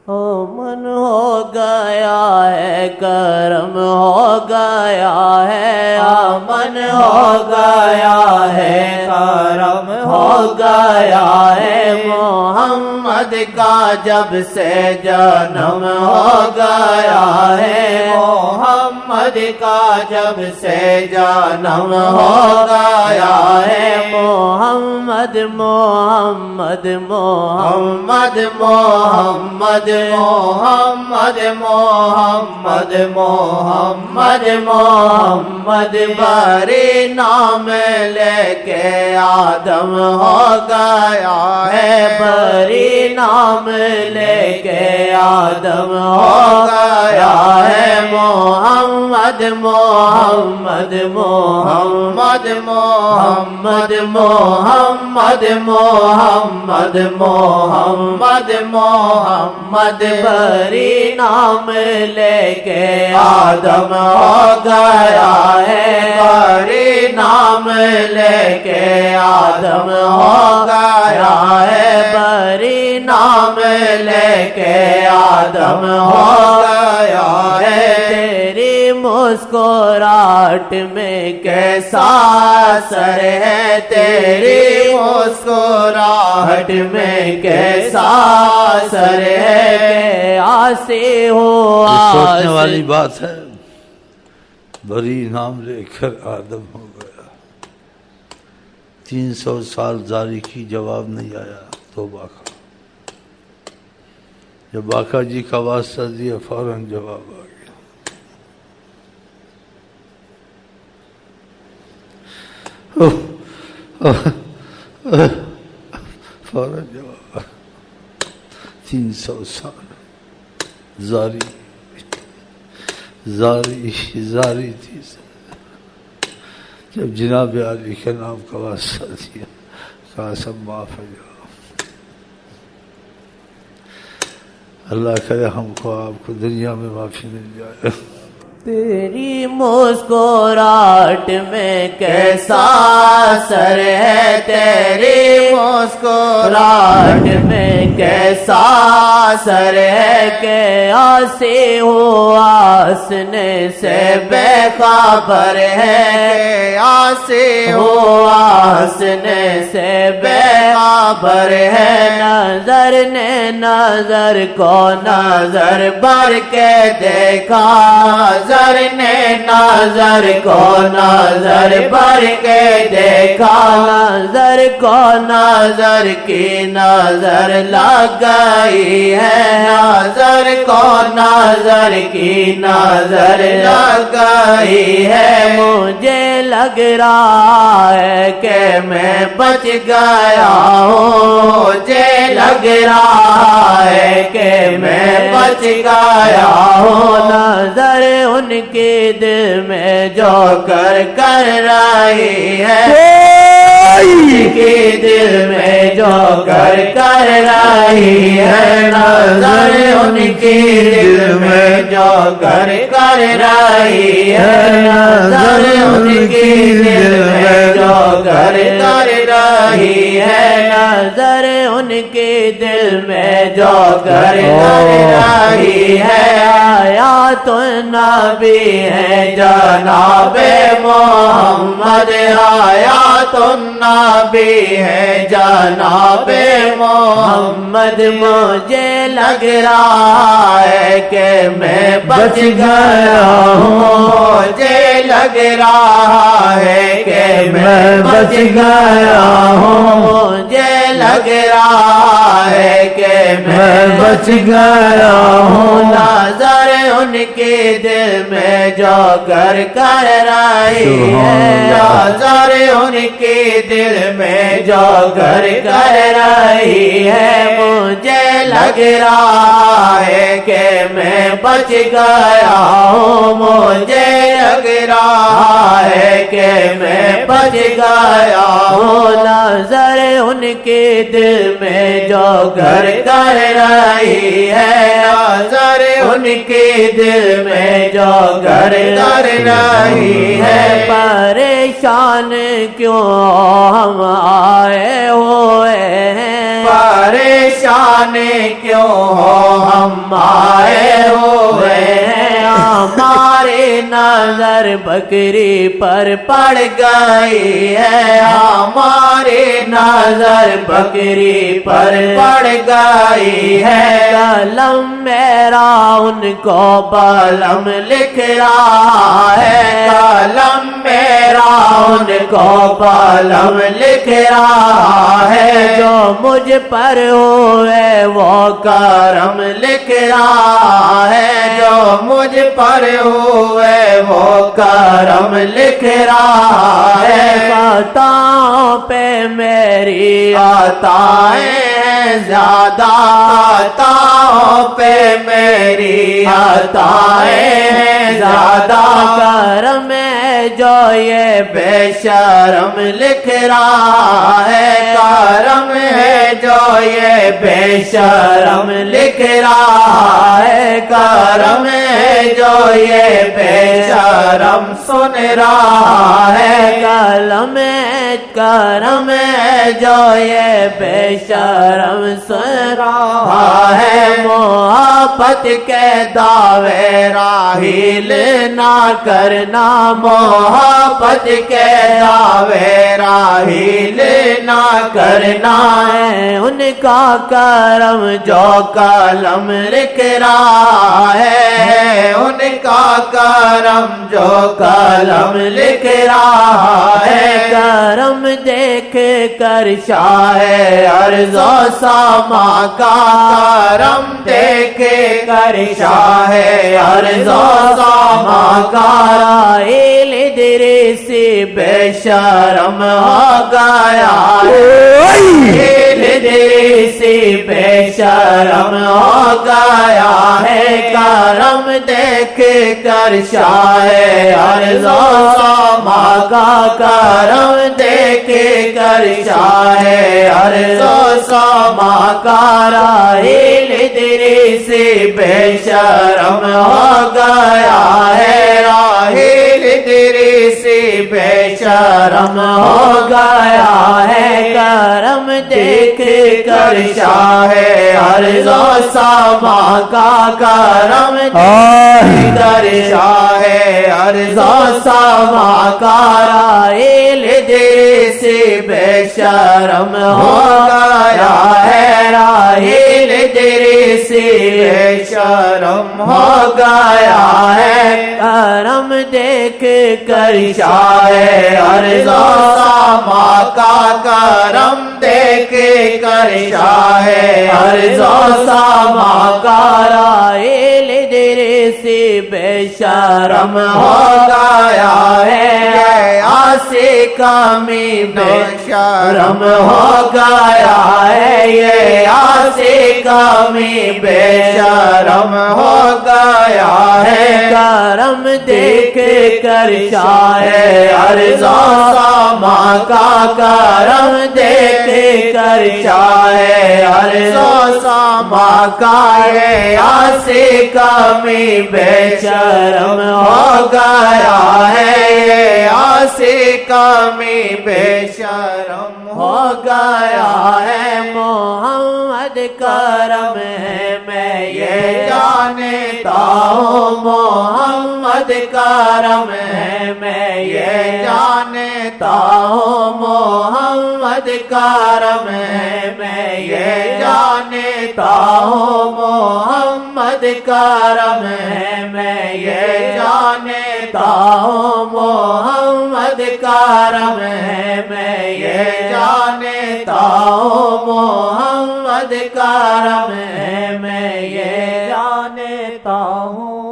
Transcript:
من ہو گیا ہے کرم ہو گیا ہے من ہو گیا ہے کرم ہو گیا ہے محمد کا جب سے جنم ہو گیا ہے محمد کا جب سے جنم ہو گیا ہے محمد محمد محمد محمد محمد محمد محمد محمد بری نام لے کے آدم ہو گیا ہے بری نام لے کے آدم ہو گیا ہے محمد محمد محمد محمد محمد محمد محمد محمد بری نام لے کے آدم ہو گیا ہے بری نام لے کے آدم ہو گیا ہے بری نام لے کے آدم ہو گیا ہے تیری مسکراہٹ میں کیسا اثر ہے تیری مسکراہٹ میں کیسا اثر ہے آسی ہو سوچنے والی بات ہے بری نام لے کر آدم ہو گیا 300 سال زاری کی جواب نہیں آیا توبہ کا جب باقا جی کا واسطہ دیا فوراً جواب آ گیا فوراً جواب 300 سال زاری تھی جب جناب علی کے نام کا واسطہ دیا کہا سب معاف ہے اللہ کرے ہم کو آپ کو دنیا میں معافی مل جائے تیری مسکراہٹ میں کیسا اثر ہے تیری مسکراہٹ میں کیسا اثر ہے کہ آسی ہو آسنے سے بے خبر ہے آسی ہو آسنے سے بے خبر ہے نظر نے نظر کو نظر بھر کے دیکھا نظر نے نظر کو نظر بھر کے دیکھا نظر کو نظر کی نظر لگ گئی ہے نظر کو نظر کی نظر لگ گئی ہے مجھے لگ رہا ہے کہ میں بچ گیا ہوں مجھے لگ رہا ہے کہ میں بچ گیا ہوں نظر ان کے دل میں جو کر رہی ہے ان کے دل میں جو کر رہی ہے نظر ان کے دل میں جو کر رہی ہے نظر ان کے دل میں جو کر رہی ہے نظر ان کے دل میں جو کر رہی ہے آیات النبی ہے جناب محمد آیات النبی ہے جناب محمد مجھے لگ رہا ہے کہ میں بچ گیا ہوں مجھے لگ رہا ہے کہ میں بچ گیا ہوں مجھے لگ رہا ہے کہ میں بچ گیا ہوں نظر ان کے دل میں جو کر رہی ہے نظر ان کے دل میں جو کر رہی ہے مجھے لگ رہا ہے کہ میں بچ گیا ہوں مجھے لگ رہا ہے کہ میں بچ گیا ہوں نظر ان کے دل میں جو کر رہی ہے نظر ان کے دل میں جو کر رہی ہے پریشان کیوں ہم آئے ہوئے ہیں پریشان کیوں ہم ہم آئے ہوئے ہیں، ہماری نظر بکری پر پڑ گئی ہے، ہماری نظر بکری پر پڑ گئی ہے، قلم میرا ان کو بلم لکھ رہا ہے، قلم میرا ان کو بلم لکھ رہا ہے، جو مجھ پر ہوئے وہ کرم لکھ رہا ہے، جو مجھ پر ہوئے وہ کرم لکھ رہا ہے، خطاؤں پہ میری عطائیں ہیں زیادہ، خطاؤں پہ میری عطائیں ہیں زیادہ، کرم ہے جو یہ بے شرم لکھ رہا ہے، کرم ہے جو یہ بے شرم لکھ رہا ہے، کرم ہے جو یہ بے شرم سن رہا ہے، قلم ہے کرم ہے جو یہ بے شرم سن رہا ہے، محبت کے دعوے راحیل نہ کرنا، محبت کے دعوے راحیل نہ کرنا ہے، ان کا کرم جو قلم لکھ رہا ہے، ان کا کرم جو قلم لکھ رہا ہے، کرم دیکھ کر شاہ ارض و سما کا، کرم دیکھ کر شاہ ارض و سما کا، راحیل ادریسی بے شرم ہو گیا، راحیل ادریسی بے شرم ہو گیا ہے، کرم دیکھ کر شاہ ارض و سما کا، کرم دیکھ کر شاہ ارض و سما کا، راحیل ادریسی بے شرم ہو گیا ہے، راحیل ادریسی بے شرم ہو گیا ہے، کرم دیکھ کر شاہ ارض و سما کا، کرم دیکھ کر شاہ ارض و سما کا، راحیل ادریسی بے شرم ہو گیا ہے، راحیل ادریسی بے شرم ہو گیا ہے، کرم دیکھ کر شاہ ارض و سما کا، کرم دیکھ کر شاہ ارض و سما کا، راحیل ادریسی بے شرم ہو گیا ہے، آسی کمی بے شرم ہو گیا ہے، یہ آسی کمی بے شرم ہو گیا ہے، کرم دیکھ کر شاہ ارض و سما کا، کرم دیکھ کر شاہ ارض و سما کا، یہ آسی کمی بے شرم ہو گیا ہے، یہ آسی کمی بے شرم ہو گیا ہے، محمد کرم ہے میں یہ جانتا ہوں، محمد کرم ہے میں یہ جانتا ہوں، محمد کرم ہے میں یہ جانتا ہوں، محمد کرم ہے میں یہ جانتا ہوں، محمد کرم ہے میں یہ جانتا ہوں، محمد کرم ہے میں یہ جانتا ہوں۔